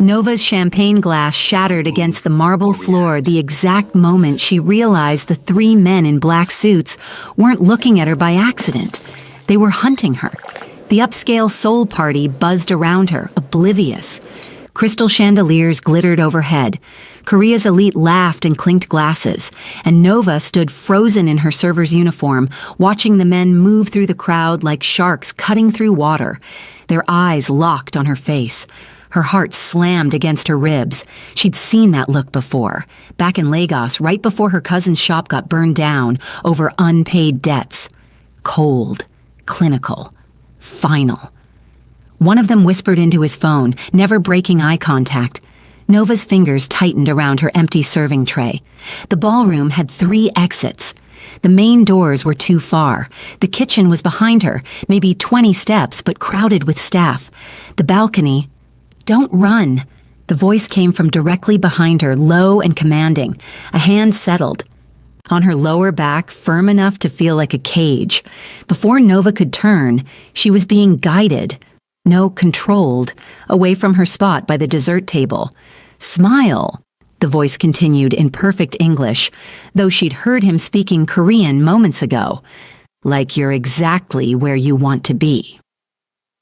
Nova's champagne glass shattered against the marble floor the exact moment she realized the three men in black suits weren't looking at her by accident. They were hunting her. The upscale soul party buzzed around her, oblivious. Crystal chandeliers glittered overhead. Korea's elite laughed and clinked glasses, and Nova stood frozen in her server's uniform, watching the men move through the crowd like sharks cutting through water. Their eyes locked on her face. Her heart slammed against her ribs. She'd seen that look before, back in Lagos, right before her cousin's shop got burned down over unpaid debts. Cold, clinical, final. One of them whispered into his phone, never breaking eye contact. Nova's fingers tightened around her empty serving tray. The ballroom had 3 exits. The main doors were too far. The kitchen was behind her, maybe 20 steps, but crowded with staff. The balcony... "Don't run." The voice came from directly behind her, low and commanding. A hand settled on her lower back, firm enough to feel like a cage. Before Nova could turn, she was being guided, no, controlled, away from her spot by the dessert table. "Smile," the voice continued in perfect English, though she'd heard him speaking Korean moments ago. "Like you're exactly where you want to be."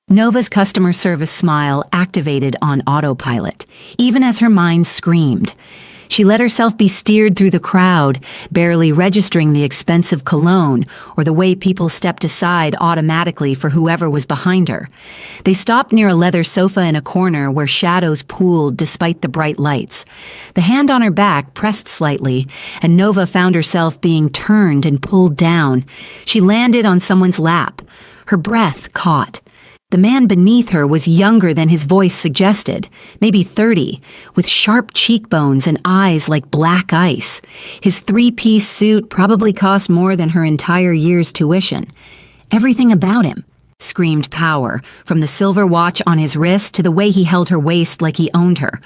Nova's customer service smile activated on autopilot, even as her mind screamed. She let herself be steered through the crowd, barely registering the expensive cologne or the way people stepped aside automatically for whoever was behind her. They stopped near a leather sofa in a corner where shadows pooled despite the bright lights. The hand on her back pressed slightly, and Nova found herself being turned and pulled down. She landed on someone's lap. Her breath caught. The man beneath her was younger than his voice suggested, maybe 30, with sharp cheekbones and eyes like black ice. His 3-piece suit probably cost more than her entire year's tuition. Everything about him screamed power, from the silver watch on his wrist to the way he held her waist like he owned her.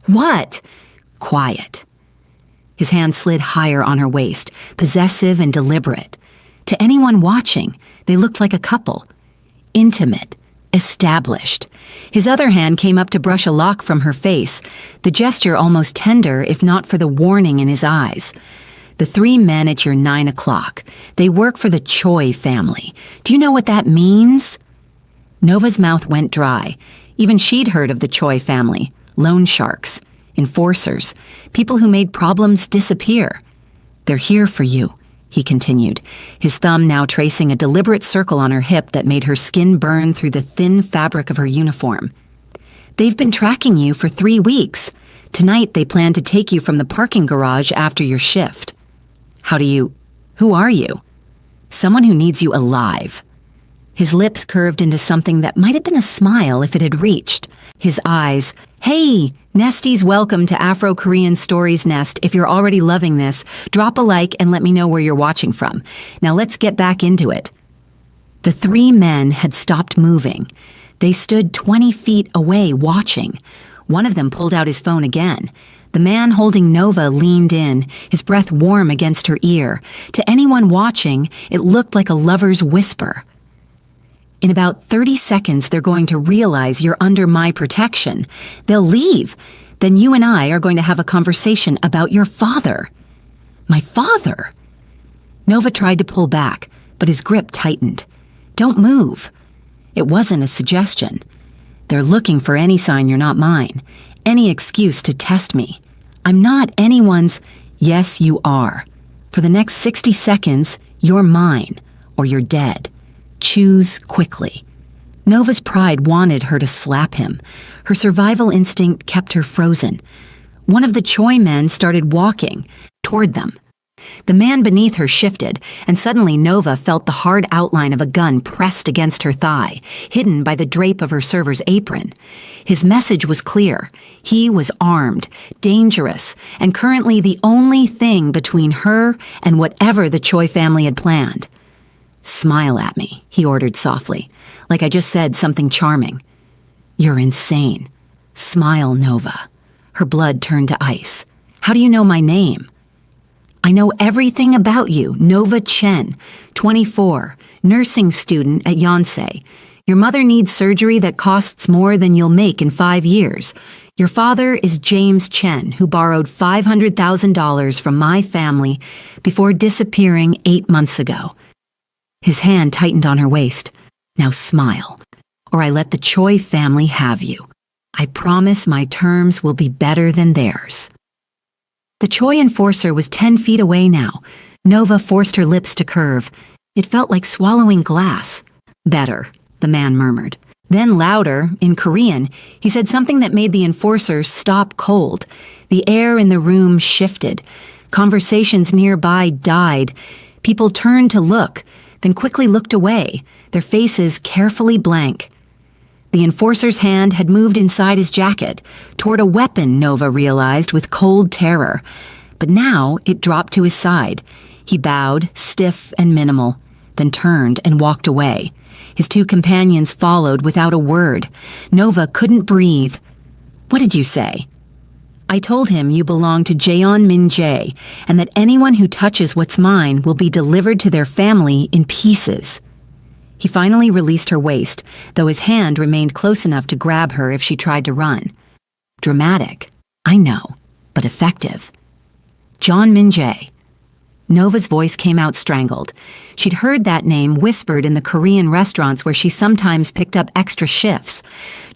"What?" "Quiet." His hand slid higher on her waist, possessive and deliberate. To anyone watching, they looked like a couple. Intimate. Established. His other hand came up to brush a lock from her face, the gesture almost tender if not for the warning in his eyes. "The 3 men at your 9 o'clock. They work for the Choi family. Do you know what that means?" Nova's mouth went dry. Even she'd heard of the Choi family. Loan sharks. Enforcers. People who made problems disappear. "They're here for you," he continued, his thumb now tracing a deliberate circle on her hip that made her skin burn through the thin fabric of her uniform. "They've been tracking you for 3 weeks. Tonight they plan to take you from the parking garage after your shift." Who are you?" "Someone who needs you alive." His lips curved into something that might have been a smile if it had reached. His eyes, "Hey, Nesties, welcome to Afro-Korean Stories Nest. If you're already loving this, drop a like and let me know where you're watching from. Now let's get back into it." The 3 men had stopped moving. They stood 20 feet away, watching. One of them pulled out his phone again. The man holding Nova leaned in, his breath warm against her ear. To anyone watching, it looked like a lover's whisper. "In about 30 seconds, they're going to realize you're under my protection. They'll leave. Then you and I are going to have a conversation about your father." "My father?" Nova tried to pull back, but his grip tightened. "Don't move." It wasn't a suggestion. "They're looking for any sign you're not mine. Any excuse to test me. I'm not anyone's—" "Yes, you are. For the next 60 seconds, you're mine, or you're dead. Choose quickly." Nova's pride wanted her to slap him. Her survival instinct kept her frozen. One of the Choi men started walking toward them. The man beneath her shifted, and suddenly Nova felt the hard outline of a gun pressed against her thigh, hidden by the drape of her server's apron. His message was clear. He was armed, dangerous, and currently the only thing between her and whatever the Choi family had planned. "Smile at me," he ordered softly, like I just said something charming. "You're insane. Smile, Nova." Her blood turned to ice. "How do you know my name?" "I know everything about you. Nova Chen, 24, nursing student at Yonsei. Your mother needs surgery that costs more than you'll make in 5 years. Your father is James Chen, who borrowed $500,000 from my family before disappearing 8 months ago." His hand tightened on her waist. "Now smile, or I let the Choi family have you. I promise my terms will be better than theirs." The Choi enforcer was 10 feet away now. Nova forced her lips to curve. It felt like swallowing glass. "Better," the man murmured. Then louder, in Korean, he said something that made the enforcer stop cold. The air in the room shifted. Conversations nearby died. People turned to look, then quickly looked away, their faces carefully blank. The enforcer's hand had moved inside his jacket, toward a weapon, Nova realized with cold terror. But now it dropped to his side. He bowed, stiff and minimal, then turned and walked away. His two companions followed without a word. Nova couldn't breathe. "What did you say?" "I told him you belong to Jeon Min-jae, and that anyone who touches what's mine will be delivered to their family in pieces." He finally released her waist, though his hand remained close enough to grab her if she tried to run. Dramatic, I know, but effective. Jeon Min-jae. Nova's voice came out strangled. She'd heard that name whispered in the Korean restaurants where she sometimes picked up extra shifts.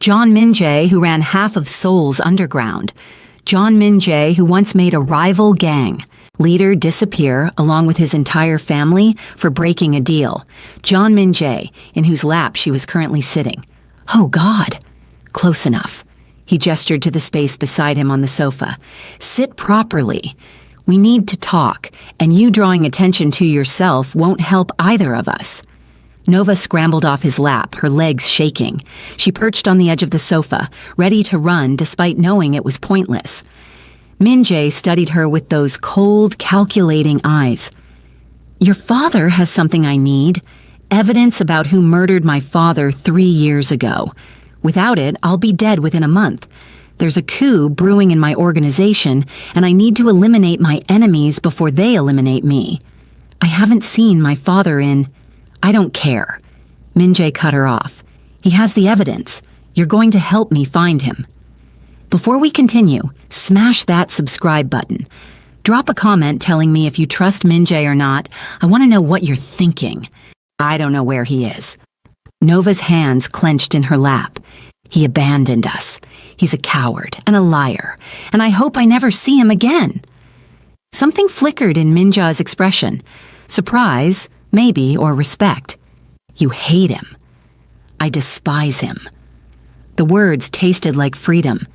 Jeon Min-jae, who ran half of Seoul's underground. Jeon Min-jae, who once made a rival gang. Leader disappear, along with his entire family, for breaking a deal. Jeon Min-jae, in whose lap she was currently sitting. Oh, God. Close enough. He gestured to the space beside him on the sofa. "Sit properly. We need to talk, and you drawing attention to yourself won't help either of us." Nova scrambled off his lap, her legs shaking. She perched on the edge of the sofa, ready to run despite knowing it was pointless. Min-jae studied her with those cold, calculating eyes. "Your father has something I need. Evidence about who murdered my father 3 years ago. Without it, I'll be dead within a month. There's a coup brewing in my organization, and I need to eliminate my enemies before they eliminate me. I haven't seen my father in—" "I don't care." Min-jae cut her off. "He has the evidence. You're going to help me find him." Before we continue, smash that subscribe button. Drop a comment telling me if you trust Min-jae or not. I want to know what you're thinking. I don't know where he is. Nova's hands clenched in her lap. "He abandoned us. He's a coward and a liar, and I hope I never see him again." Something flickered in Min-jae's expression. Surprise, maybe, or respect. "You hate him." "I despise him." The words tasted like freedom.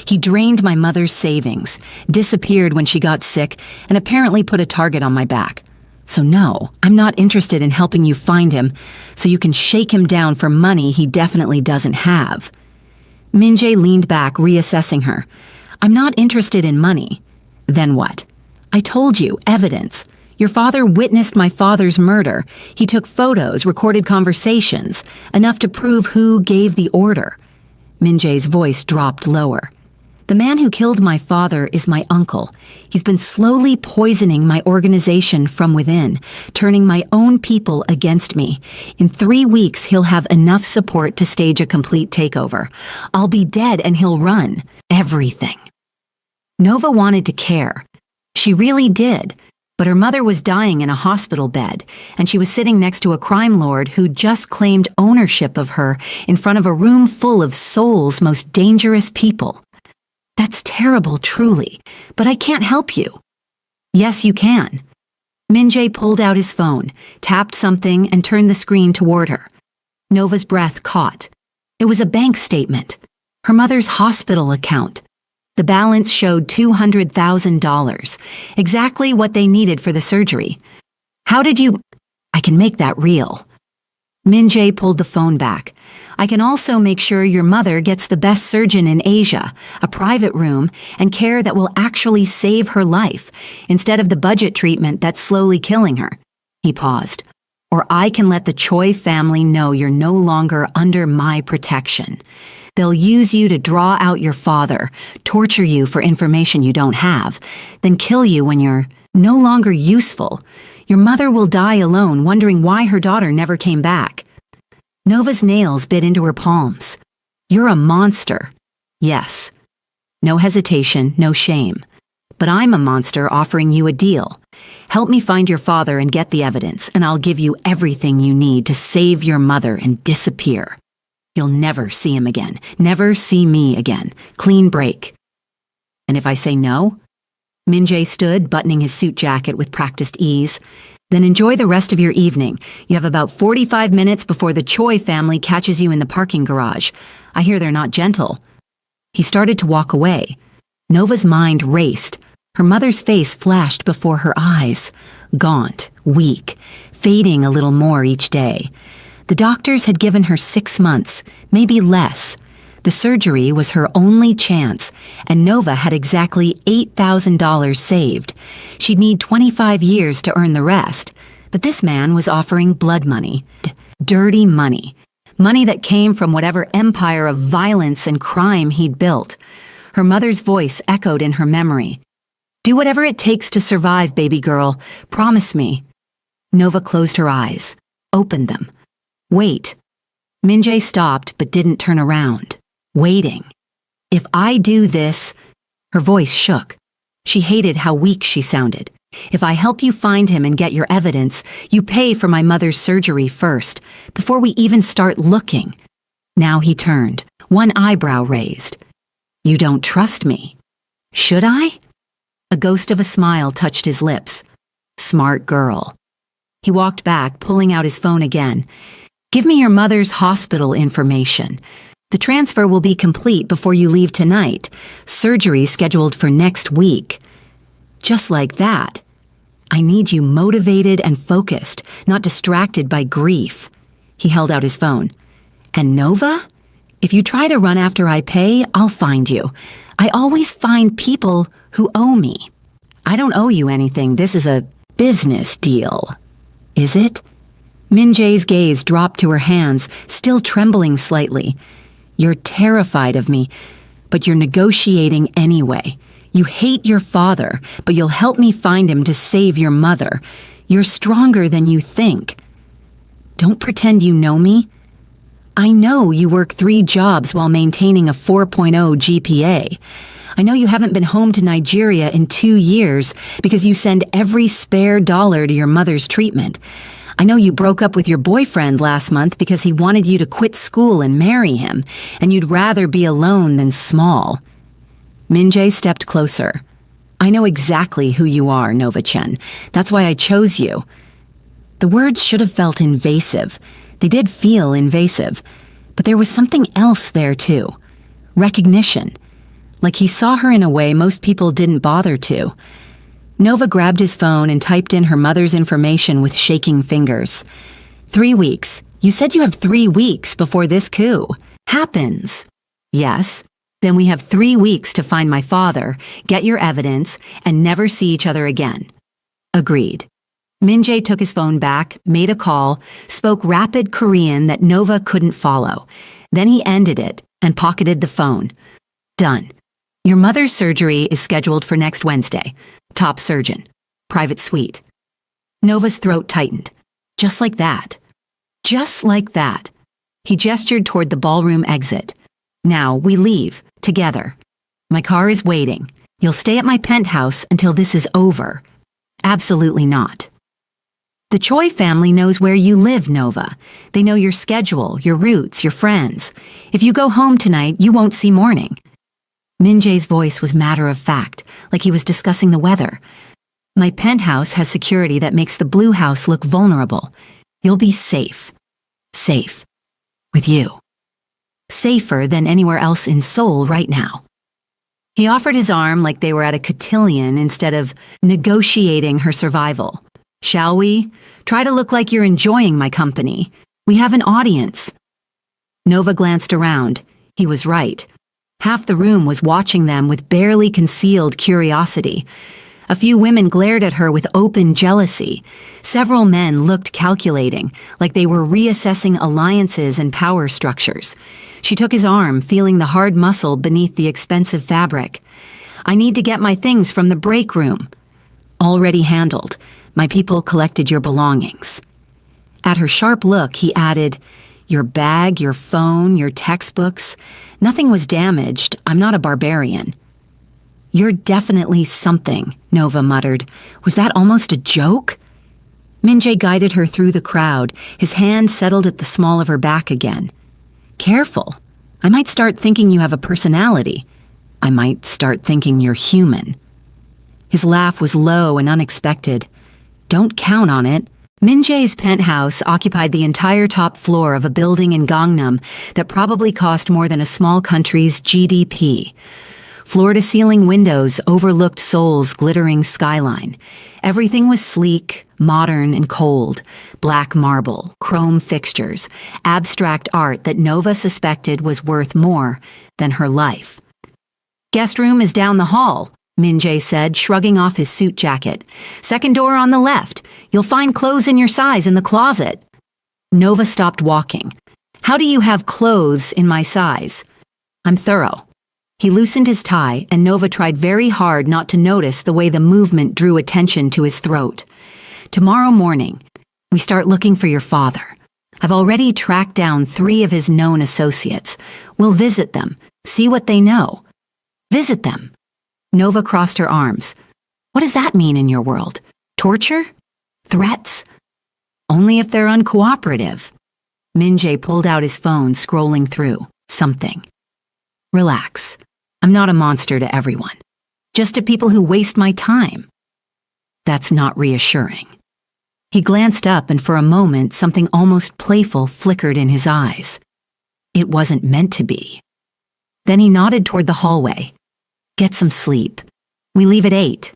"He drained my mother's savings, disappeared when she got sick, and apparently put a target on my back. So no, I'm not interested in helping you find him, so you can shake him down for money he definitely doesn't have." Min-jae leaned back, reassessing her. "I'm not interested in money." "Then what?" "I told you, evidence. Your father witnessed my father's murder. He took photos, recorded conversations, enough to prove who gave the order." Min-jae's voice dropped lower. "The man who killed my father is my uncle. He's been slowly poisoning my organization from within, turning my own people against me. In 3 weeks, he'll have enough support to stage a complete takeover. I'll be dead and he'll run everything." Nova wanted to care. She really did. But her mother was dying in a hospital bed, and she was sitting next to a crime lord who just claimed ownership of her in front of a room full of Seoul's most dangerous people. "That's terrible, truly, but I can't help you." "Yes, you can." Min-jae pulled out his phone, tapped something, and turned the screen toward her. Nova's breath caught. It was a bank statement. Her mother's hospital account. The balance showed $200,000, exactly what they needed for the surgery. "How did you—" "I can make that real." Min-jae pulled the phone back. "I can also make sure your mother gets the best surgeon in Asia, a private room, and care that will actually save her life, instead of the budget treatment that's slowly killing her." He paused. "Or I can let the Choi family know you're no longer under my protection. They'll use you to draw out your father, torture you for information you don't have, then kill you when you're no longer useful. Your mother will die alone, wondering why her daughter never came back." Nova's nails bit into her palms. "You're a monster." "Yes, No hesitation, no shame. But I'm a monster offering you a deal. Help me find your father and get the evidence, and I'll give you everything you need to save your mother and disappear. You'll never see him again. Never see me again. Clean break. And if I say no? Min-jae stood, buttoning his suit jacket with practiced ease. Then enjoy the rest of your evening. You have about 45 minutes before the Choi family catches you in the parking garage. I hear they're not gentle. He started to walk away. Nova's mind raced. Her mother's face flashed before her eyes. Gaunt, weak, fading a little more each day. The doctors had given her 6 months, maybe less. The surgery was her only chance, and Nova had exactly $8,000 saved. She'd need 25 years to earn the rest. But this man was offering blood money. Dirty money. Money that came from whatever empire of violence and crime he'd built. Her mother's voice echoed in her memory. Do whatever it takes to survive, baby girl. Promise me. Nova closed her eyes, opened them. Wait. Min-jae stopped but didn't turn around. Waiting. If I do this... Her voice shook. She hated how weak she sounded. If I help you find him and get your evidence, you pay for my mother's surgery first, before we even start looking. Now he turned, one eyebrow raised. You don't trust me. Should I? A ghost of a smile touched his lips. Smart girl. He walked back, pulling out his phone again. Give me your mother's hospital information. The transfer will be complete before you leave tonight. Surgery scheduled for next week. Just like that. I need you motivated and focused, not distracted by grief. He held out his phone. And Nova? If you try to run after I pay, I'll find you. I always find people who owe me. I don't owe you anything. This is a business deal. Is it? Min-jae's gaze dropped to her hands, still trembling slightly. You're terrified of me, but you're negotiating anyway. You hate your father, but you'll help me find him to save your mother. You're stronger than you think. Don't pretend you know me. I know you work 3 jobs while maintaining a 4.0 GPA. I know you haven't been home to Nigeria in 2 years because you send every spare dollar to your mother's treatment. I know you broke up with your boyfriend last month because he wanted you to quit school and marry him, and you'd rather be alone than small. Min-jae stepped closer. I know exactly who you are, Nova Chen. That's why I chose you. The words should have felt invasive. They did feel invasive. But there was something else there, too. Recognition. Like he saw her in a way most people didn't bother to. Nova grabbed his phone and typed in her mother's information with shaking fingers. 3 weeks. You said you have 3 weeks before this coup happens. Yes. Then we have 3 weeks to find my father, get your evidence, and never see each other again. Agreed. Min-jae took his phone back, made a call, spoke rapid Korean that Nova couldn't follow. Then he ended it and pocketed the phone. Done. Your mother's surgery is scheduled for next Wednesday. Top surgeon. Private suite. Nova's throat tightened. Just like that. Just like that. He gestured toward the ballroom exit. Now we leave. Together. My car is waiting. You'll stay at my penthouse until this is over. Absolutely not. The Choi family knows where you live, Nova. They know your schedule, your routes, your friends. If you go home tonight, you won't see morning. Min-jae's voice was matter of fact, like he was discussing the weather. My penthouse has security that makes the blue house look vulnerable. You'll be safe. Safe. With you. Safer than anywhere else in Seoul right now. He offered his arm like they were at a cotillion instead of negotiating her survival. Shall we? Try to look like you're enjoying my company. We have an audience. Nova glanced around. He was right. Half the room was watching them with barely concealed curiosity. A few women glared at her with open jealousy. Several men looked calculating, like they were reassessing alliances and power structures. She took his arm, feeling the hard muscle beneath the expensive fabric. I need to get my things from the break room. Already handled. My people collected your belongings. At her sharp look, he added, your bag, your phone, your textbooks. Nothing was damaged. I'm not a barbarian. "You're definitely something," Nova muttered. "Was that almost a joke?" Min-jae guided her through the crowd, his hand settled at the small of her back again. "Careful. I might start thinking you have a personality. I might start thinking you're human." His laugh was low and unexpected. "Don't count on it." Min-jae's penthouse occupied the entire top floor of a building in Gangnam that probably cost more than a small country's GDP. Floor-to-ceiling windows overlooked Seoul's glittering skyline. Everything was sleek, modern, and cold. Black marble, chrome fixtures, abstract art that Nova suspected was worth more than her life. "Guest room is down the hall," Min-jae said, shrugging off his suit jacket. "Second door on the left. You'll find clothes in your size in the closet." Nova stopped walking. "How do you have clothes in my size?" "I'm thorough." He loosened his tie, and Nova tried very hard not to notice the way the movement drew attention to his throat. "Tomorrow morning, we start looking for your father. I've already tracked down 3 of his known associates. We'll visit them, see what they know." "Visit them?" Nova crossed her arms. "What does that mean in your world? Torture? Threats?" "Only if they're uncooperative." Min-jae pulled out his phone, scrolling through something. "Relax. I'm not a monster to everyone. Just to people who waste my time." "That's not reassuring." He glanced up, and for a moment something almost playful flickered in his eyes. It wasn't meant to be. Then he nodded toward the hallway. "Get some sleep. We leave at 8.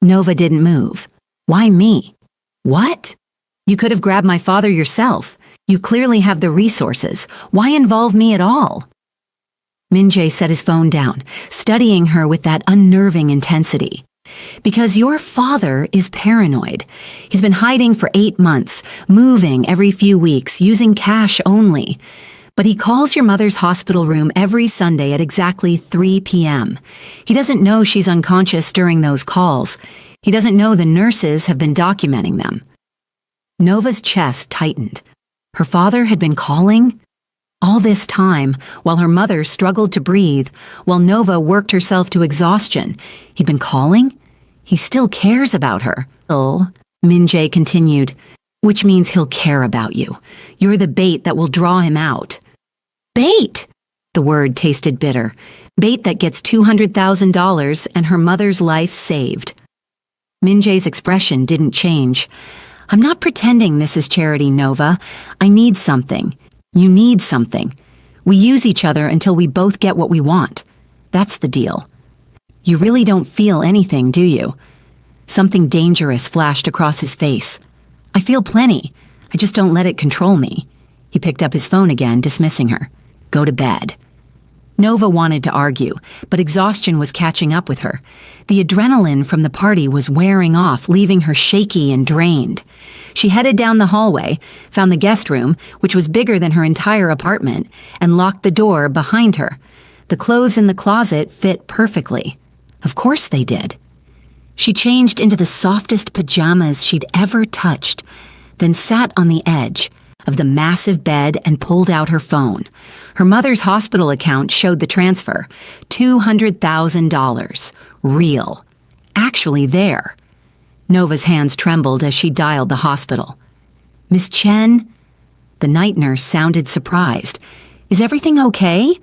Nova didn't move. "Why me?" "What? You could have grabbed my father yourself. You clearly have the resources. Why involve me at all?" Min-jae set his phone down, studying her with that unnerving intensity. "Because your father is paranoid. He's been hiding for 8 months, moving every few weeks, using cash only. But he calls your mother's hospital room every Sunday at exactly 3 p.m. He doesn't know she's unconscious during those calls. He doesn't know the nurses have been documenting them." Nova's chest tightened. Her father had been calling? All this time, while her mother struggled to breathe, while Nova worked herself to exhaustion, he'd been calling? He still cares about her. "Oh," Min-jae continued, "which means he'll care about you. You're the bait that will draw him out." "Bait!" The word tasted bitter. Bait that gets $200,000 and her mother's life saved. Min-jae's expression didn't change. "I'm not pretending this is charity, Nova. I need something. You need something. We use each other until we both get what we want. That's the deal." "You really don't feel anything, do you?" Something dangerous flashed across his face. "I feel plenty. I just don't let it control me." He picked up his phone again, dismissing her. "Go to bed." Nova wanted to argue, but exhaustion was catching up with her. The adrenaline from the party was wearing off, leaving her shaky and drained. She headed down the hallway, found the guest room, which was bigger than her entire apartment, and locked the door behind her. The clothes in the closet fit perfectly. Of course they did. She changed into the softest pajamas she'd ever touched, then sat on the edge of the massive bed and pulled out her phone. Her mother's hospital account showed the transfer. $200,000. Real. Actually there. Nova's hands trembled as she dialed the hospital. "Miss Chen?" The night nurse sounded surprised. "Is everything okay?"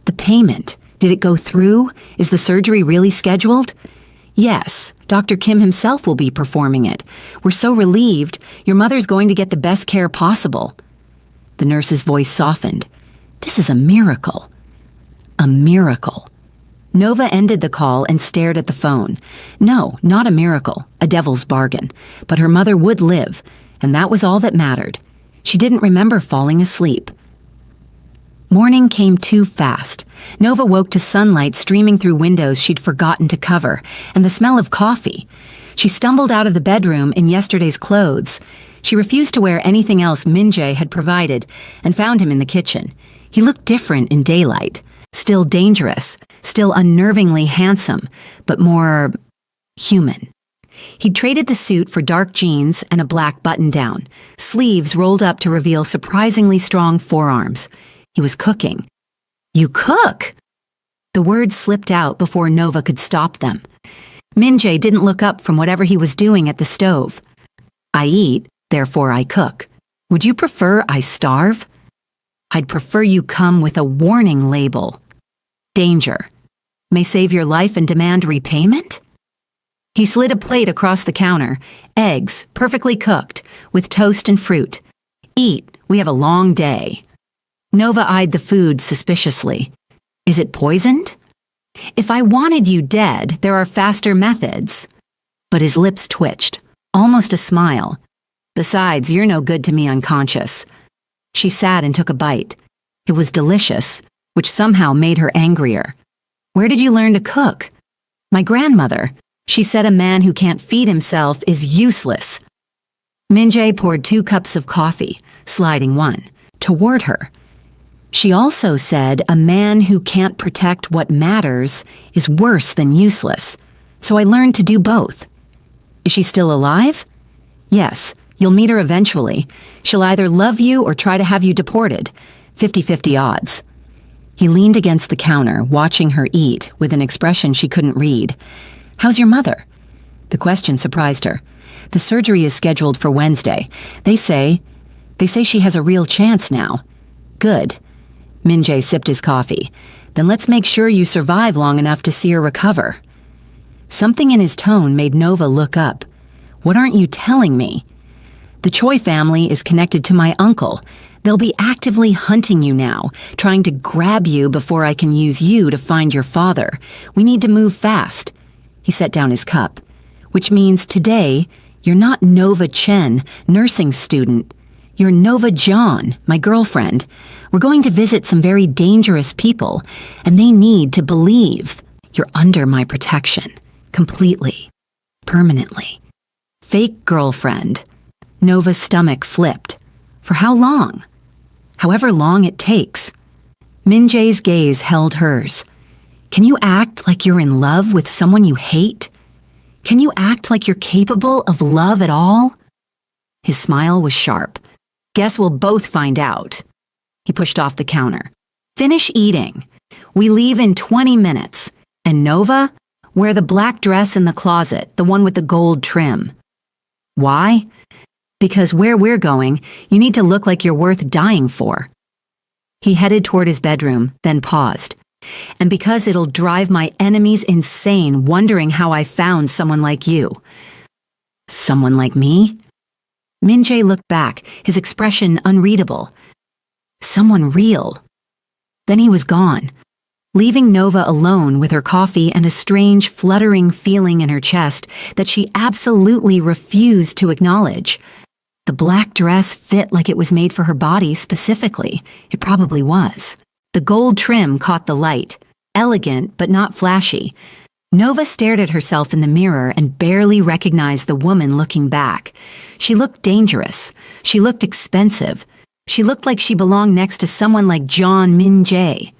"The payment. Did it go through? Is the surgery really scheduled?" "Yes, Dr. Kim himself will be performing it. We're so relieved. Your mother's going to get the best care possible." The nurse's voice softened. "This is a miracle." A miracle. Nova ended the call and stared at the phone. No, not a miracle, a devil's bargain. But her mother would live, and that was all that mattered. She didn't remember falling asleep. Morning came too fast. Nova woke to sunlight streaming through windows she'd forgotten to cover, and the smell of coffee. She stumbled out of the bedroom in yesterday's clothes. She refused to wear anything else Min-jae had provided, and found him in the kitchen. He looked different in daylight. Still dangerous, still unnervingly handsome, but more human. He'd traded the suit for dark jeans and a black button-down, sleeves rolled up to reveal surprisingly strong forearms. He was cooking. "You cook?" The words slipped out before Nova could stop them. Min-jae didn't look up from whatever he was doing at the stove. I eat, therefore I cook. Would you prefer I starve? I'd prefer you come with a warning label. Danger. May save your life and demand repayment? He slid a plate across the counter, eggs, perfectly cooked, with toast and fruit. Eat, we have a long day. Nova eyed the food suspiciously. Is it poisoned? If I wanted you dead, there are faster methods. But his lips twitched, almost a smile. Besides, you're no good to me unconscious. She sat and took a bite. It was delicious, which somehow made her angrier. Where did you learn to cook? My grandmother. She said a man who can't feed himself is useless. Min-jae poured 2 cups of coffee, sliding one, toward her. She also said a man who can't protect what matters is worse than useless, so I learned to do both. Is she still alive? Yes, you'll meet her eventually. She'll either love you or try to have you deported. 50-50 odds. He leaned against the counter, watching her eat, with an expression she couldn't read. How's your mother? The question surprised her. The surgery is scheduled for Wednesday. They say she has a real chance now. Good. Min-jae sipped his coffee. Then let's make sure you survive long enough to see her recover. Something in his tone made Nova look up. What aren't you telling me? The Choi family is connected to my uncle. They'll be actively hunting you now, trying to grab you before I can use you to find your father. We need to move fast. He set down his cup. Which means today, you're not Nova Chen, nursing student. You're Nova John, my girlfriend. We're going to visit some very dangerous people, and they need to believe you're under my protection. Completely. Permanently. Fake girlfriend. Nova's stomach flipped. For how long? However long it takes. Min-jae's gaze held hers. Can you act like you're in love with someone you hate? Can you act like you're capable of love at all? His smile was sharp. Guess we'll both find out. He pushed off the counter. Finish eating. We leave in 20 minutes. And Nova, wear the black dress in the closet, the one with the gold trim. Why? Because where we're going, you need to look like you're worth dying for. He headed toward his bedroom, then paused. And because it'll drive my enemies insane wondering how I found someone like you. Someone like me? Min-jae looked back, his expression unreadable. Someone real. Then he was gone, leaving Nova alone with her coffee and a strange, fluttering feeling in her chest that she absolutely refused to acknowledge. The black dress fit like it was made for her body specifically. It probably was. The gold trim caught the light, elegant but not flashy. Nova stared at herself in the mirror and barely recognized the woman looking back. She looked dangerous. She looked expensive. She looked like she belonged next to someone like John Min-jae.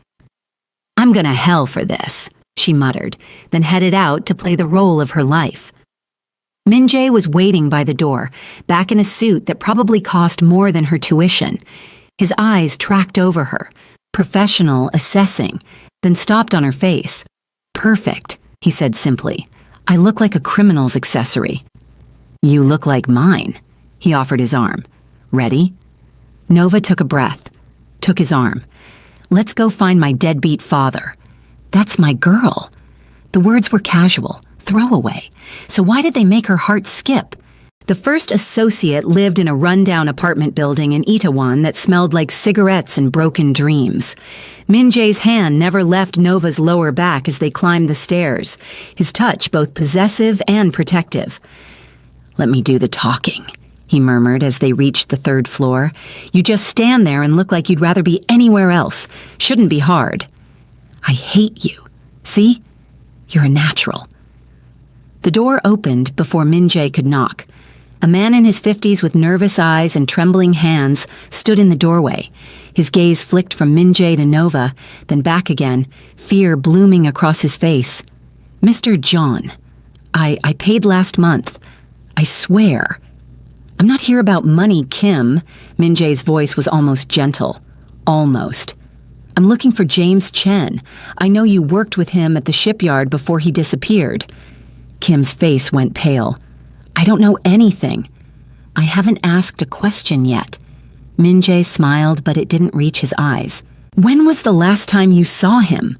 I'm gonna hell for this, she muttered, then headed out to play the role of her life. Min-jae was waiting by the door, back in a suit that probably cost more than her tuition. His eyes tracked over her, professional, assessing, then stopped on her face. Perfect, he said simply. I look like a criminal's accessory. You look like mine, he offered his arm. Ready? Nova took a breath, took his arm. Let's go find my deadbeat father. That's my girl. The words were casual, throwaway. So why did they make her heart skip? The first associate lived in a rundown apartment building in Itaewon that smelled like cigarettes and broken dreams. Min-jae's hand never left Nova's lower back as they climbed the stairs, his touch both possessive and protective. Let me do the talking, he murmured as they reached the 3rd floor. You just stand there and look like you'd rather be anywhere else. Shouldn't be hard. I hate you. See? You're a natural. The door opened before Min-jae could knock. A man in his 50s with nervous eyes and trembling hands stood in the doorway. His gaze flicked from Min-jae to Nova, then back again, fear blooming across his face. Mr. John, I paid last month. I swear. I'm not here about money, Kim. Min-jae's voice was almost gentle. Almost. I'm looking for James Chen. I know you worked with him at the shipyard before he disappeared. Kim's face went pale. I don't know anything. I haven't asked a question yet. Min-jae smiled, but it didn't reach his eyes. When was the last time you saw him?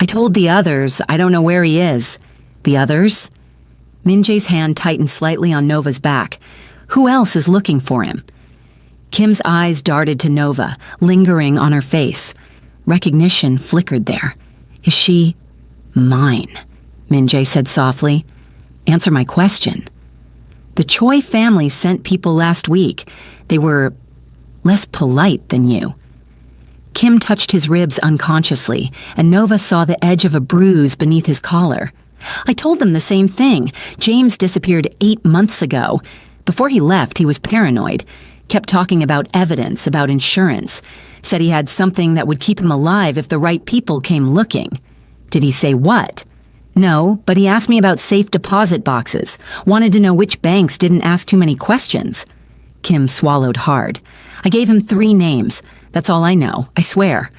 I told the others I don't know where he is. The others? Min-jae's hand tightened slightly on Nova's back. Who else is looking for him? Kim's eyes darted to Nova, lingering on her face. Recognition flickered there. Is she mine? Min-jae said softly. Answer my question. The Choi family sent people last week. They were less polite than you. Kim touched his ribs unconsciously, and Nova saw the edge of a bruise beneath his collar. I told them the same thing. James disappeared 8 months ago. Before he left, he was paranoid. Kept talking about evidence, about insurance. Said he had something that would keep him alive if the right people came looking. Did he say what? No, but he asked me about safe deposit boxes. Wanted to know which banks didn't ask too many questions. Kim swallowed hard. I gave him 3 names. That's all I know, I swear.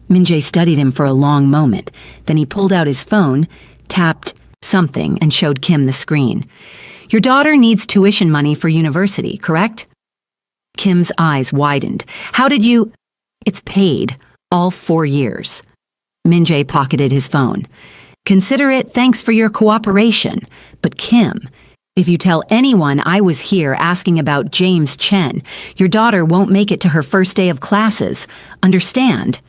Min-jae studied him for a long moment. Then he pulled out his phone, tapped something, and showed Kim the screen. Your daughter needs tuition money for university, correct? Kim's eyes widened. How did you... It's paid. All 4 years. Min-jae pocketed his phone. Consider it thanks for your cooperation. But Kim, if you tell anyone I was here asking about James Chen, your daughter won't make it to her first day of classes. Understand?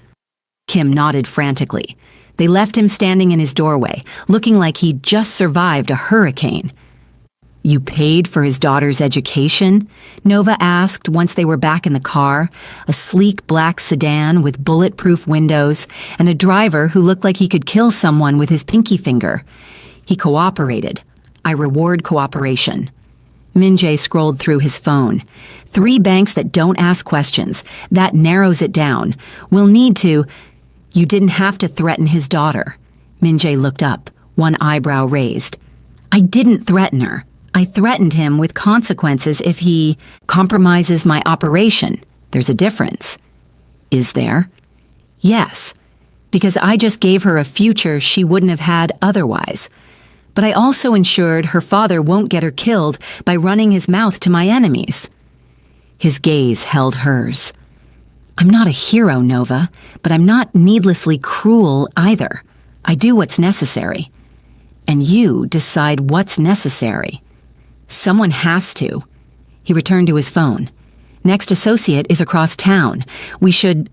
Kim nodded frantically. They left him standing in his doorway, looking like he'd just survived a hurricane. You paid for his daughter's education? Nova asked once they were back in the car, a sleek black sedan with bulletproof windows and a driver who looked like he could kill someone with his pinky finger. He cooperated. I reward cooperation. Min-jae scrolled through his phone. 3 banks that don't ask questions. That narrows it down. We'll need to... You didn't have to threaten his daughter. Min-jae looked up, one eyebrow raised. I didn't threaten her. I threatened him with consequences if he compromises my operation. There's a difference. Is there? Yes, because I just gave her a future she wouldn't have had otherwise. But I also ensured her father won't get her killed by running his mouth to my enemies. His gaze held hers. I'm not a hero, Nova, but I'm not needlessly cruel either. I do what's necessary. And you decide what's necessary. Someone has to. He returned to his phone. Next associate is across town. We should...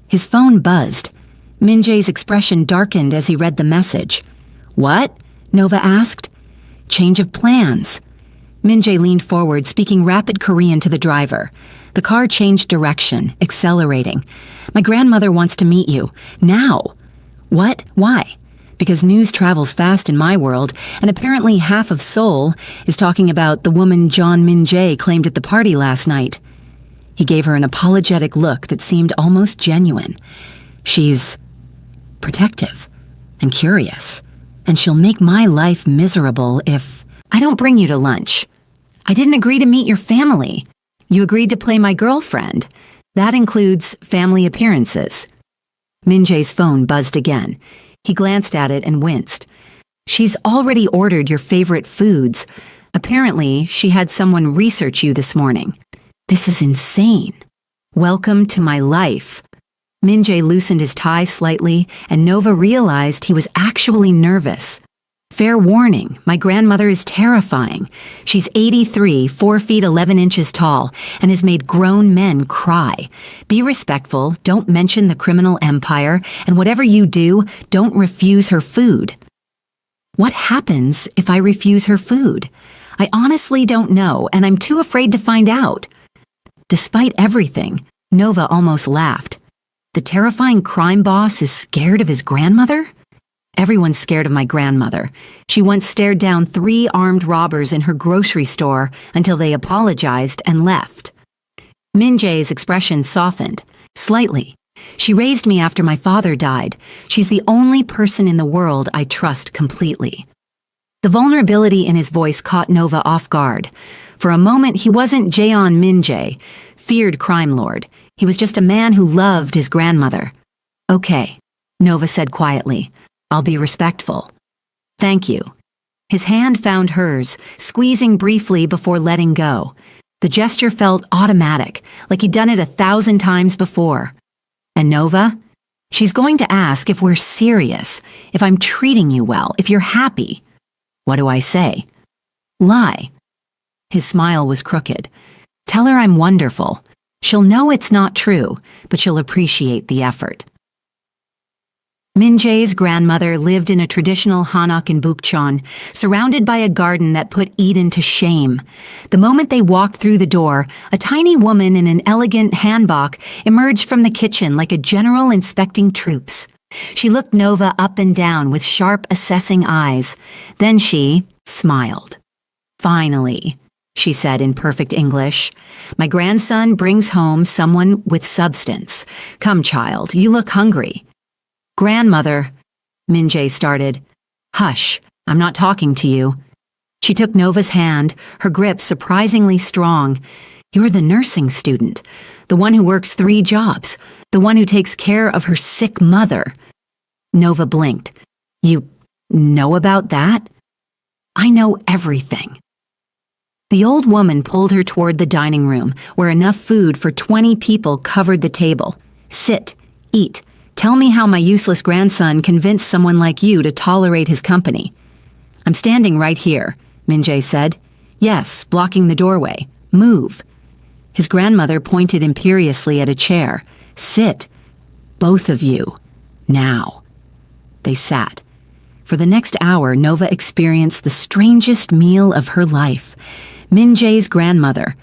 His phone buzzed. Min-jae's expression darkened as he read the message. What? Nova asked. Change of plans. Min-jae leaned forward, speaking rapid Korean to the driver. The car changed direction, accelerating. My grandmother wants to meet you. Now. What? Why? Because news travels fast in my world, and apparently half of Seoul is talking about the woman John Min-jae claimed at the party last night. He gave her an apologetic look that seemed almost genuine. She's protective and curious, and she'll make my life miserable if I don't bring you to lunch. I didn't agree to meet your family. You agreed to play my girlfriend. That includes family appearances. Min-jae's phone buzzed again. He glanced at it and winced. She's already ordered your favorite foods. Apparently, she had someone research you this morning. This is insane. Welcome to my life. Min-jae loosened his tie slightly, and Nova realized he was actually nervous. Fair warning, my grandmother is terrifying. She's 83, 4 feet 11 inches tall, and has made grown men cry. Be respectful, don't mention the criminal empire, and whatever you do, don't refuse her food. What happens if I refuse her food? I honestly don't know, and I'm too afraid to find out. Despite everything, Nova almost laughed. The terrifying crime boss is scared of his grandmother? Everyone's scared of my grandmother. She once stared down 3 armed robbers in her grocery store until they apologized and left. Min-jae's expression softened, slightly. She raised me after my father died. She's the only person in the world I trust completely. The vulnerability in his voice caught Nova off guard. For a moment, he wasn't Jaeon Min-jae, feared crime lord. He was just a man who loved his grandmother. Okay, Nova said quietly. I'll be respectful. Thank you. His hand found hers, squeezing briefly before letting go. The gesture felt automatic, like he'd done it 1,000 times before. And Nova? She's going to ask if we're serious, if I'm treating you well, if you're happy. What do I say? Lie. His smile was crooked. Tell her I'm wonderful. She'll know it's not true, but she'll appreciate the effort. Min Jae's grandmother lived in a traditional hanok in Bukchon, surrounded by a garden that put Eden to shame. The moment they walked through the door, a tiny woman in an elegant hanbok emerged from the kitchen like a general inspecting troops. She looked Nova up and down with sharp, assessing eyes. Then she smiled. Finally, she said in perfect English, my grandson brings home someone with substance. Come, child, you look hungry. Grandmother, Min Jae started. Hush, I'm not talking to you. She took Nova's hand, her grip surprisingly strong. You're the nursing student, the one who works 3 jobs, the one who takes care of her sick mother. Nova blinked. You know about that? I know everything. The old woman pulled her toward the dining room, where enough food for 20 people covered the table. Sit, eat. Tell me how my useless grandson convinced someone like you to tolerate his company. I'm standing right here, Min Jae said. Yes, blocking the doorway. Move. His grandmother pointed imperiously at a chair. Sit. Both of you. Now. They sat. For the next hour, Nova experienced the strangest meal of her life. Min Jae's grandmother,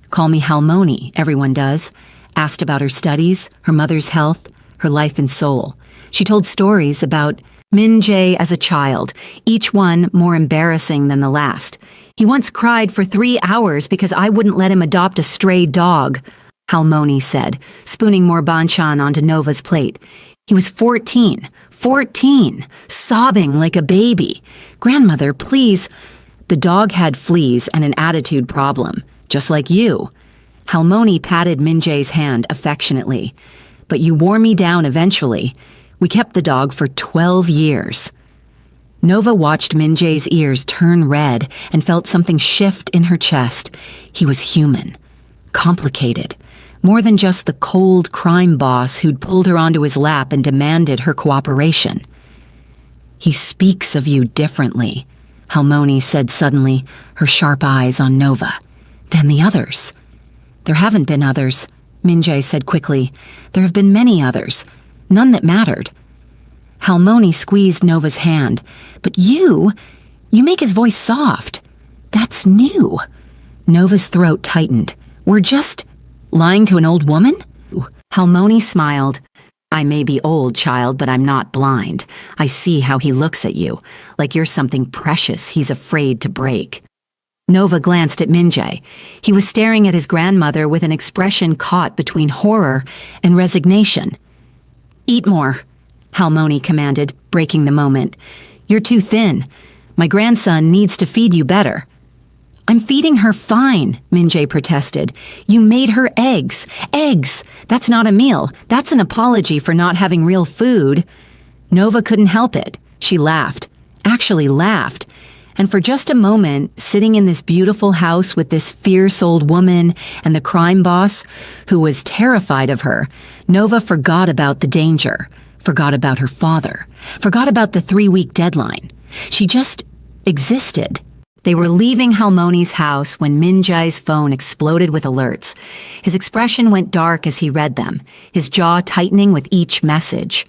call me Halmoni, everyone does, asked about her studies, her mother's health, her life and soul. She told stories about Min Jae as a child, each one more embarrassing than the last. He once cried for 3 hours because I wouldn't let him adopt a stray dog, Halmoni said, spooning more banchan onto Nova's plate. He was 14, sobbing like a baby. Grandmother, please. The dog had fleas and an attitude problem, just like you. Halmoni patted Min Jae's hand affectionately. But you wore me down eventually. We kept the dog for 12 years. Nova watched Min Jae's ears turn red and felt something shift in her chest. He was human. Complicated. More than just the cold crime boss who'd pulled her onto his lap and demanded her cooperation. He speaks of you differently, Halmoni said suddenly, her sharp eyes on Nova. Than the others. There haven't been others, Min Jae said quickly. There have been many others. None that mattered. Halmoni squeezed Nova's hand. But you make his voice soft. That's new. Nova's throat tightened. We're just lying to an old woman? Halmoni smiled. I may be old, child, but I'm not blind. I see how he looks at you, like you're something precious he's afraid to break. Nova glanced at Min Jae. He was staring at his grandmother with an expression caught between horror and resignation. Eat more, Halmoni commanded, breaking the moment. You're too thin. My grandson needs to feed you better. I'm feeding her fine, Min Jae protested. You made her eggs. Eggs! That's not a meal. That's an apology for not having real food. Nova couldn't help it. She laughed. Actually laughed. And for just a moment, sitting in this beautiful house with this fierce old woman and the crime boss, who was terrified of her, Nova forgot about the danger, forgot about her father, forgot about the 3-week deadline. She just existed. They were leaving Halmoni's house when Min Jae's phone exploded with alerts. His expression went dark as he read them, his jaw tightening with each message.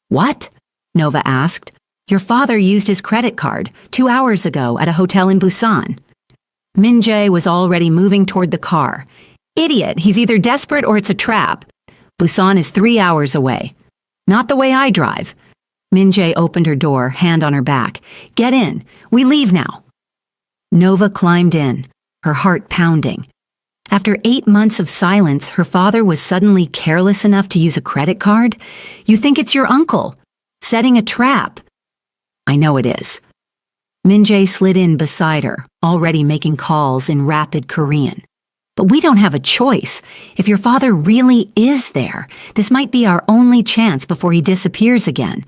What? Nova asked. Your father used his credit card 2 hours ago at a hotel in Busan. Min Jae was already moving toward the car. Idiot, he's either desperate or it's a trap. Busan is 3 hours away. Not the way I drive. Min Jae opened her door, hand on her back. Get in. We leave now. Nova climbed in, her heart pounding. After 8 months of silence, her father was suddenly careless enough to use a credit card? You think it's your uncle, setting a trap. I know it is. Min Jae slid in beside her, already making calls in rapid Korean. But we don't have a choice. If your father really is there, this might be our only chance before he disappears again.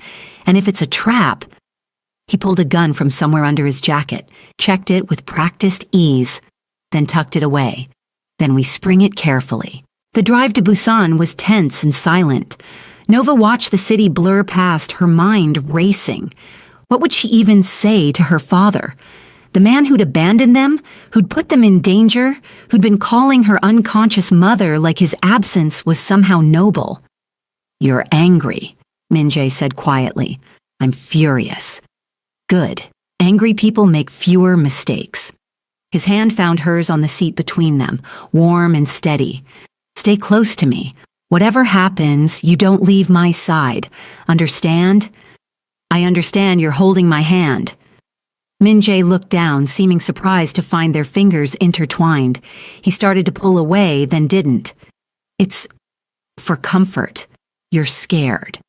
And if it's a trap..." He pulled a gun from somewhere under his jacket, checked it with practiced ease, then tucked it away. Then we spring it carefully. The drive to Busan was tense and silent. Nova watched the city blur past, her mind racing. What would she even say to her father? The man who'd abandoned them, who'd put them in danger, who'd been calling her unconscious mother like his absence was somehow noble. "You're angry," Min-jae said quietly. "I'm furious." "Good. Angry people make fewer mistakes." His hand found hers on the seat between them, warm and steady. "Stay close to me. Whatever happens, you don't leave my side. Understand?" "I understand you're holding my hand." Min-jae looked down, seeming surprised to find their fingers intertwined. He started to pull away, then didn't. "It's for comfort. You're scared."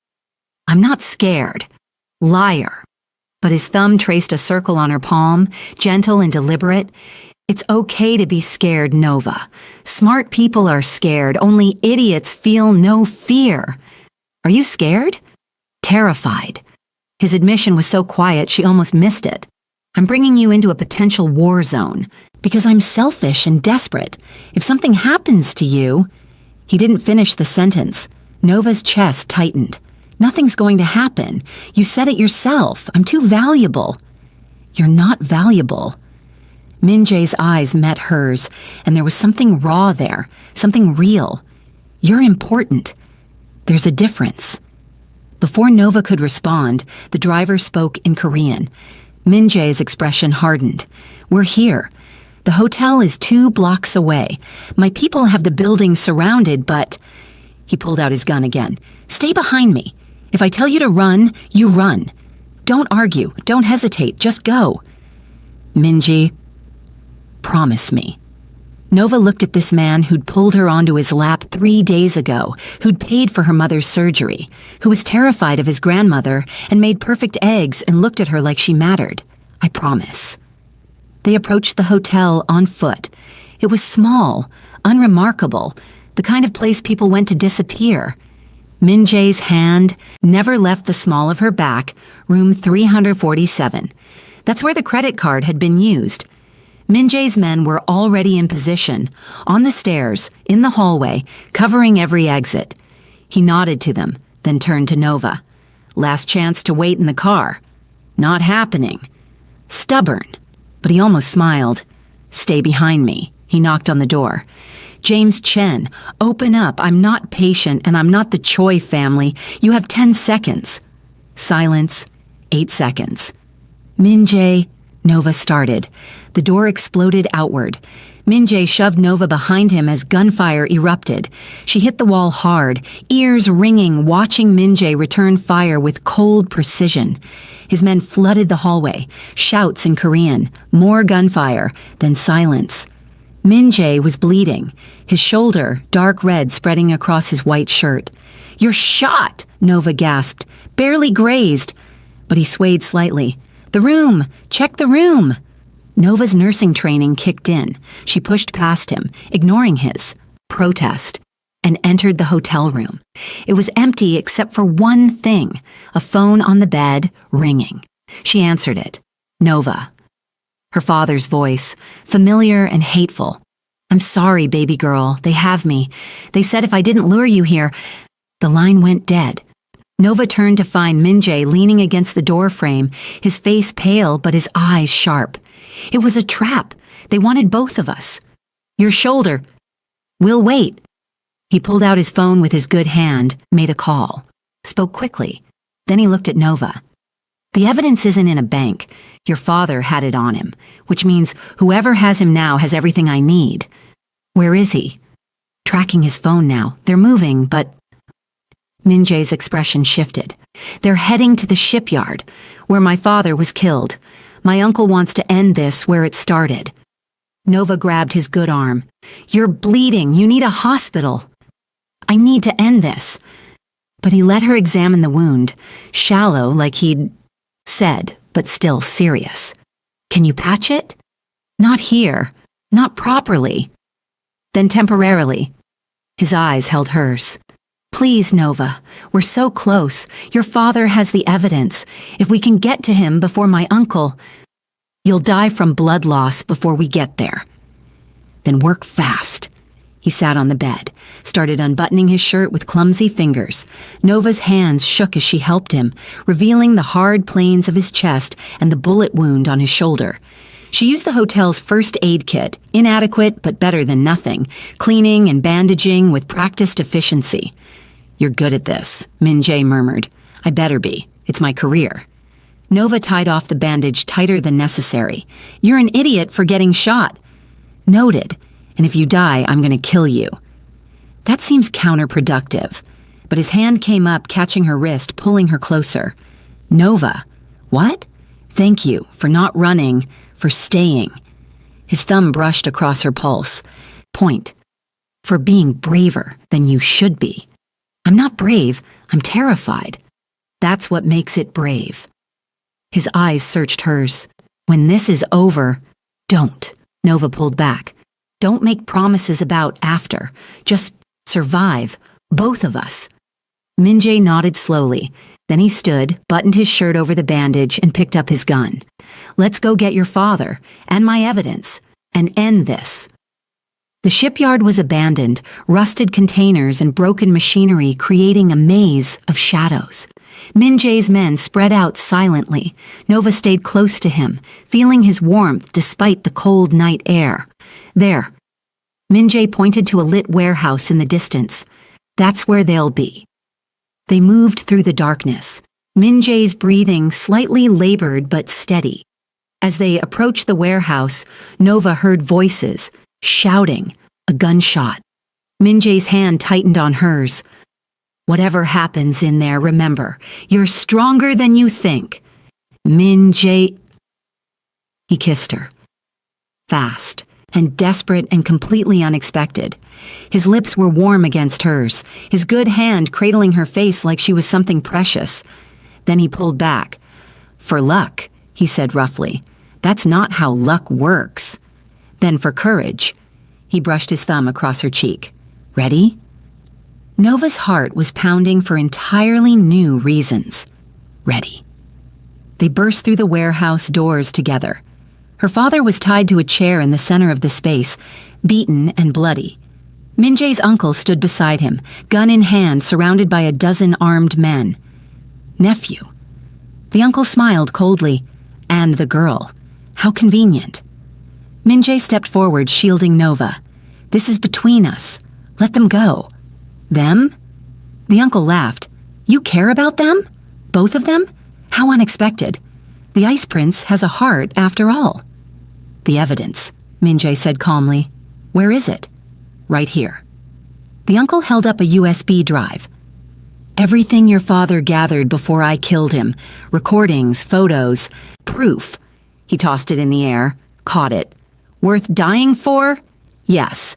"I'm not scared." "Liar." But his thumb traced a circle on her palm, gentle and deliberate. "It's okay to be scared, Nova. Smart people are scared. Only idiots feel no fear." "Are you scared?" "Terrified." His admission was so quiet she almost missed it. "I'm bringing you into a potential war zone because I'm selfish and desperate. If something happens to you..." He didn't finish the sentence. Nova's chest tightened. "Nothing's going to happen. You said it yourself. I'm too valuable." "You're not valuable." Min-jae's eyes met hers, and there was something raw there, something real. "You're important. There's a difference." Before Nova could respond, the driver spoke in Korean. Min-jae's expression hardened. "We're here. The hotel is 2 blocks away. My people have the building surrounded, but..." He pulled out his gun again. "Stay behind me. If I tell you to run, you run. Don't argue. Don't hesitate. Just go." "Min-jae, promise me." Nova looked at this man who'd pulled her onto his lap 3 days ago, who'd paid for her mother's surgery, who was terrified of his grandmother and made perfect eggs and looked at her like she mattered. "I promise." They approached the hotel on foot. It was small, unremarkable, the kind of place people went to disappear. Min-jae's hand never left the small of her back, room 347. That's where the credit card had been used. Min-jae's men were already in position, on the stairs, in the hallway, covering every exit. He nodded to them, then turned to Nova. "Last chance to wait in the car." "Not happening." Stubborn, but he almost smiled. "Stay behind me." He knocked on the door. "James Chen, open up. I'm not patient, and I'm not the Choi family. You have 10 seconds. Silence. 8 seconds. "Min-jae," Nova started. The door exploded outward. Min-jae shoved Nova behind him as gunfire erupted. She hit the wall hard, ears ringing, watching Min-jae return fire with cold precision. His men flooded the hallway, shouts in Korean, more gunfire, then silence. Min-jae was bleeding, his shoulder dark red spreading across his white shirt. "You're shot!" Nova gasped, "barely grazed." But he swayed slightly. "The room! Check the room!" Nova's nursing training kicked in. She pushed past him, ignoring his protest, and entered the hotel room. It was empty except for one thing, a phone on the bed, ringing. She answered it. "Nova." Her father's voice, familiar and hateful. "I'm sorry, baby girl. They have me. They said if I didn't lure you here..." The line went dead. Nova turned to find Min-jae leaning against the door frame, his face pale but his eyes sharp. It was a trap. They wanted both of us. "Your shoulder." "We'll wait." He pulled out his phone with his good hand, made a call, spoke quickly. Then he looked at Nova. "The evidence isn't in a bank. Your father had it on him, which means whoever has him now has everything I need." "Where is he?" "Tracking his phone now. They're moving, but..." Min-jae's expression shifted. "They're heading to the shipyard, where my father was killed. My uncle wants to end this where it started." Nova grabbed his good arm. "You're bleeding. You need a hospital." "I need to end this." But he let her examine the wound, shallow like he'd said, but still serious. "Can you patch it?" "Not here. Not properly." then temporarily. His eyes held hers. Please, Nova, we're so close. Your father has the evidence. If we can get to him before my uncle... You'll die from blood loss before we get there. Then work fast. He sat on the bed, started unbuttoning his shirt with clumsy fingers. Nova's hands shook as she helped him, revealing the hard planes of his chest and the bullet wound on his shoulder. She used the hotel's first aid kit, inadequate but better than nothing, cleaning and bandaging with practiced efficiency. You're good at this, Min-jae murmured. I better be. It's my career. Nova tied off the bandage tighter than necessary. You're an idiot for getting shot. Noted. And if you die, I'm going to kill you. That seems counterproductive. But his hand came up, catching her wrist, pulling her closer. Nova. What? Thank you for not running, for staying. His thumb brushed across her pulse. Point. For being braver than you should be. I'm not brave, I'm terrified. That's what makes it brave. His eyes searched hers. When this is over, don't. Nova pulled back. Don't make promises about after. Just survive, both of us. Min-jae nodded slowly. Then he stood, buttoned his shirt over the bandage, and picked up his gun. Let's go get your father, and my evidence, and end this. The shipyard was abandoned, rusted containers and broken machinery creating a maze of shadows. Min-jae's men spread out silently. Nova stayed close to him, feeling his warmth despite the cold night air. There. Min-jae pointed to a lit warehouse in the distance. That's where they'll be. They moved through the darkness. Min-jae's breathing slightly labored but steady. As they approached the warehouse, Nova heard voices, shouting, a gunshot. Min-jae's hand tightened on hers. Whatever happens in there, remember, you're stronger than you think. Min-jae... He kissed her. Fast and desperate and completely unexpected. His lips were warm against hers, his good hand cradling her face like she was something precious. Then he pulled back. For luck, he said roughly. That's not how luck works. Then for courage. He brushed his thumb across her cheek. Ready? Nova's heart was pounding for entirely new reasons. Ready. They burst through the warehouse doors together. Her father was tied to a chair in the center of the space, beaten and bloody. Min-jae's uncle stood beside him, gun in hand, surrounded by a dozen armed men. Nephew. The uncle smiled coldly. And the girl. How convenient. Min-jae stepped forward, shielding Nova. This is between us. Let them go. Them? The uncle laughed. You care about them? Both of them? How unexpected. The Ice Prince has a heart after all. The evidence, Min-jae said calmly. Where is it? Right here. The uncle held up a USB drive. Everything your father gathered before I killed him. Recordings, photos, proof. He tossed it in the air, caught it. Worth dying for? Yes.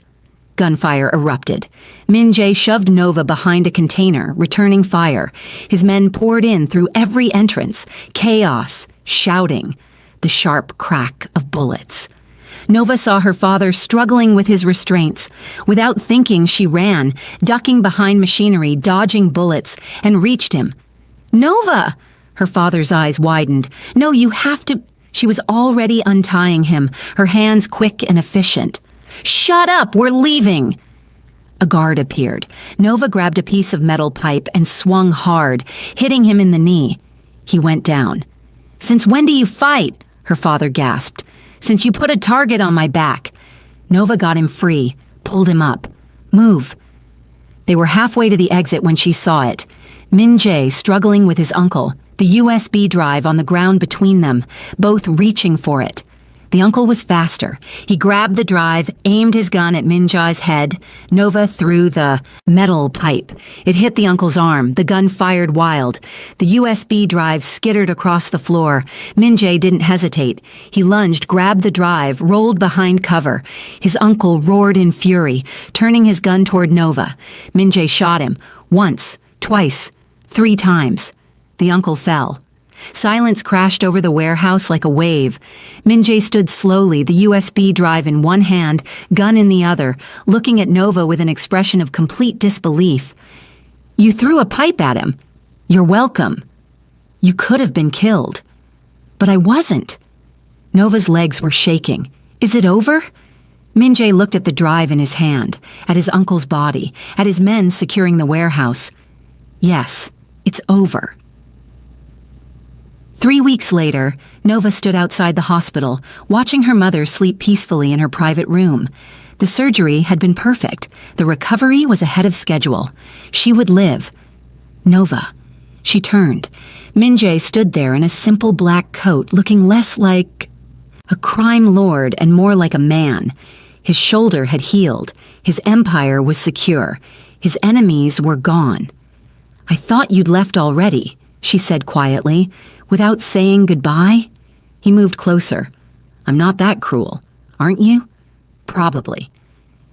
Gunfire erupted. Min-jae shoved Nova behind a container, returning fire. His men poured in through every entrance. Chaos, shouting. The sharp crack of bullets. Nova saw her father struggling with his restraints. Without thinking, she ran, ducking behind machinery, dodging bullets, and reached him. Nova! Her father's eyes widened. No, you have to... She was already untying him, her hands quick and efficient. Shut up, we're leaving! A guard appeared. Nova grabbed a piece of metal pipe and swung hard, hitting him in the knee. He went down. Since when do you fight? Her father gasped. Since you put a target on my back. Nova got him free, pulled him up. Move. They were halfway to the exit when she saw it. Min-jae struggling with his uncle, the USB drive on the ground between them, both reaching for it. The uncle was faster. He grabbed the drive, aimed his gun at Min-jae's head. Nova threw the metal pipe. It hit the uncle's arm. The gun fired wild. The USB drive skittered across the floor. Min-jae didn't hesitate. He lunged, grabbed the drive, rolled behind cover. His uncle roared in fury, turning his gun toward Nova. Min-jae shot him. Once, twice, 3 times. The uncle fell. Silence crashed over the warehouse like a wave. Min-jae stood slowly, the USB drive in one hand, gun in the other, looking at Nova with an expression of complete disbelief. "You threw a pipe at him. You're welcome. You could have been killed." "But I wasn't." Nova's legs were shaking. "Is it over?" Min-jae looked at the drive in his hand, at his uncle's body, at his men securing the warehouse. "Yes, it's over." 3 weeks later, Nova stood outside the hospital, watching her mother sleep peacefully in her private room. The surgery had been perfect. The recovery was ahead of schedule. She would live. "Nova." She turned. Min-jae stood there in a simple black coat, looking less like a crime lord and more like a man. His shoulder had healed. His empire was secure. His enemies were gone. "I thought you'd left already," she said quietly, without saying goodbye. He moved closer. "I'm not that cruel, aren't you?" "Probably."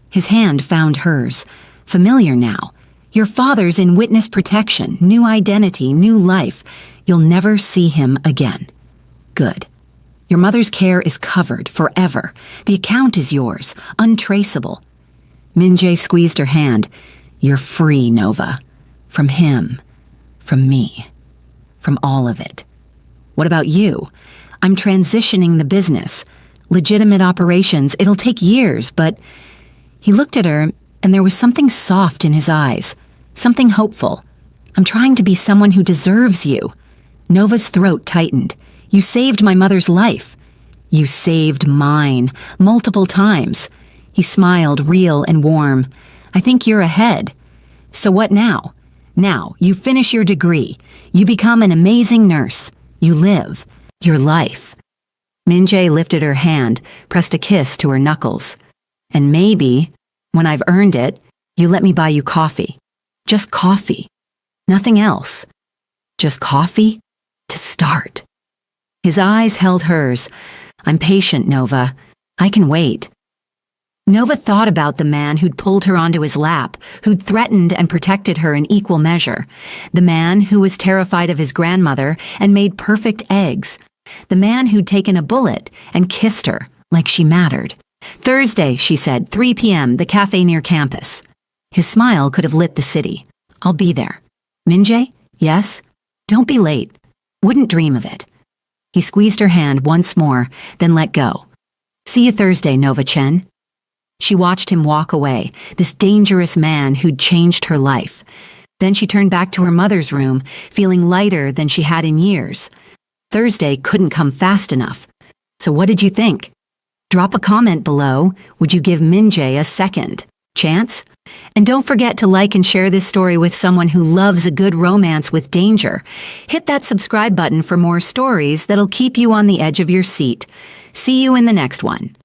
His hand found hers. "Familiar now. Your father's in witness protection, new identity, new life. You'll never see him again." "Good. Your mother's care is covered forever. The account is yours, untraceable." Min-jae squeezed her hand. "You're free, Nova. From him. From me. From all of it. What about you? I'm transitioning the business. Legitimate operations, it'll take years, but..." He looked at her, and there was something soft in his eyes, something hopeful. "I'm trying to be someone who deserves you." Nova's throat tightened. "You saved my mother's life." "You saved mine, multiple times." He smiled, real and warm. "I think you're ahead. So what now? Now, you finish your degree. You become an amazing nurse. You live your life." Min-jae lifted her hand, pressed a kiss to her knuckles. "And maybe, when I've earned it, you let me buy you coffee. Just coffee. Nothing else. Just coffee to start." His eyes held hers. "I'm patient, Nova. I can wait." Nova thought about the man who'd pulled her onto his lap, who'd threatened and protected her in equal measure. The man who was terrified of his grandmother and made perfect eggs. The man who'd taken a bullet and kissed her like she mattered. "Thursday," she said, 3 p.m., the cafe near campus. His smile could have lit the city. "I'll be there." "Min-jae? Yes? Don't be late. Wouldn't dream of it." He squeezed her hand once more, then let go. "See you Thursday, Nova Chen." She watched him walk away, this dangerous man who'd changed her life. Then she turned back to her mother's room, feeling lighter than she had in years. Thursday couldn't come fast enough. So what did you think? Drop a comment below. Would you give Min-jae a second chance? And don't forget to like and share this story with someone who loves a good romance with danger. Hit that subscribe button for more stories that'll keep you on the edge of your seat. See you in the next one.